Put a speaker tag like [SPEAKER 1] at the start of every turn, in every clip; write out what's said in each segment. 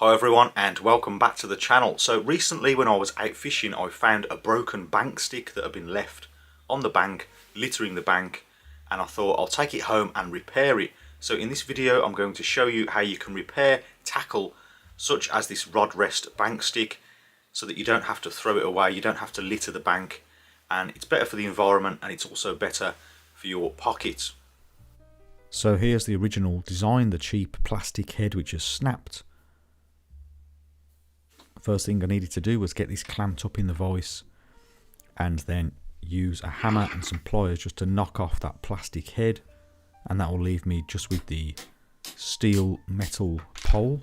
[SPEAKER 1] Hi everyone and welcome back to the channel. So recently when I was out fishing I found a broken bank stick that had been left on the bank, littering the bank, and I thought I'll take it home and repair it. So in this video I'm going to show you how you can repair tackle such as this rod rest bank stick so that you don't have to throw it away, you don't have to litter the bank, and it's better for the environment and it's also better for your pocket.
[SPEAKER 2] So here's the original design, the cheap plastic head which is snapped. First thing I needed to do was get this clamped up in the vise and then use a hammer and some pliers just to knock off that plastic head, and that will leave me just with the steel metal pole.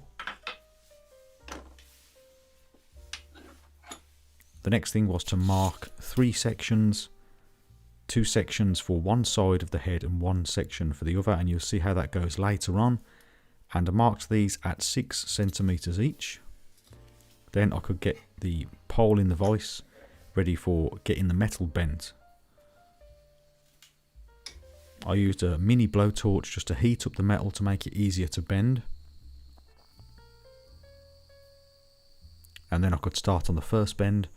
[SPEAKER 2] The next thing was to mark 3 sections, 2 sections for one side of the head and 1 section for the other, and you'll see how that goes later on. And I marked these at 6 centimeters each. Then I could get the pole in the vise ready for getting the metal bent. I used a mini blowtorch just to heat up the metal to make it easier to bend. And then I could start on the first bend.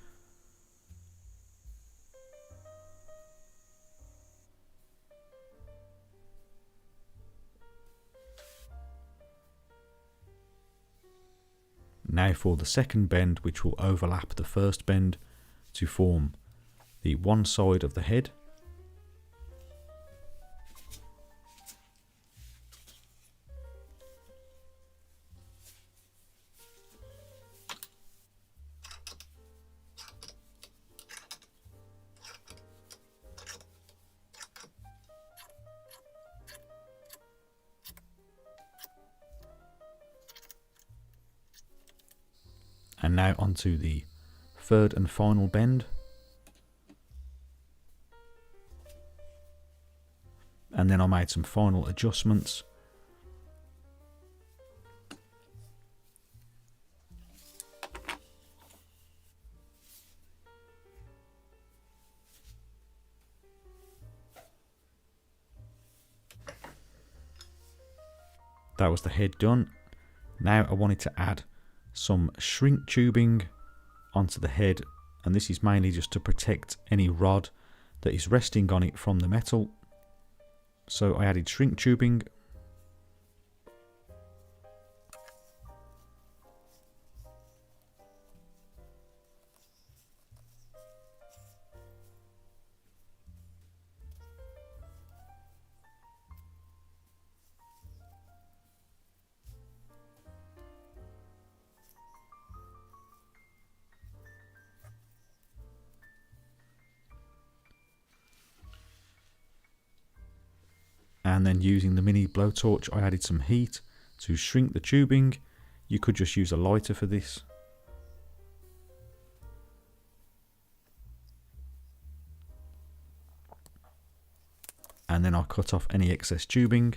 [SPEAKER 2] Now for the second bend, which will overlap the first bend to form the one side of the head. And now onto the third and final bend. And then I made some final adjustments. That was the head done. Now I wanted to add some shrink tubing onto the head, and this is mainly just to protect any rod that is resting on it from the metal. So I added shrink tubing. And then using the mini blowtorch I added some heat to shrink the tubing. You could just use a lighter for this. And then I'll cut off any excess tubing.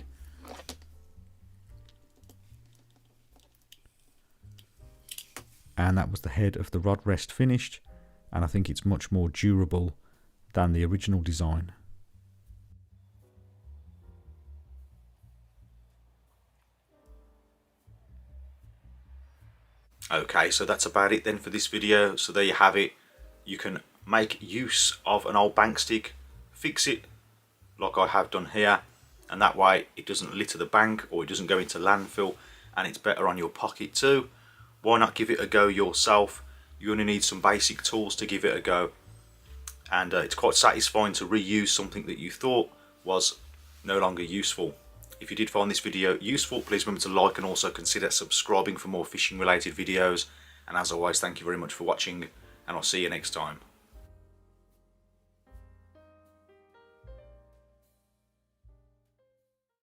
[SPEAKER 2] And that was the head of the rod rest finished, and I think it's much more durable than the original design.
[SPEAKER 1] Okay, so that's about it then for this video. So there you have it. You can make use of an old bank stick, fix it like I have done here, and that way it doesn't litter the bank or it doesn't go into landfill, and it's better on your pocket too. Why not give it a go yourself? You only need some basic tools to give it a go, and it's quite satisfying to reuse something that you thought was no longer useful. If you did find this video useful, please remember to like and also consider subscribing for more fishing related videos. And as always, thank you very much for watching, and I'll see you next time.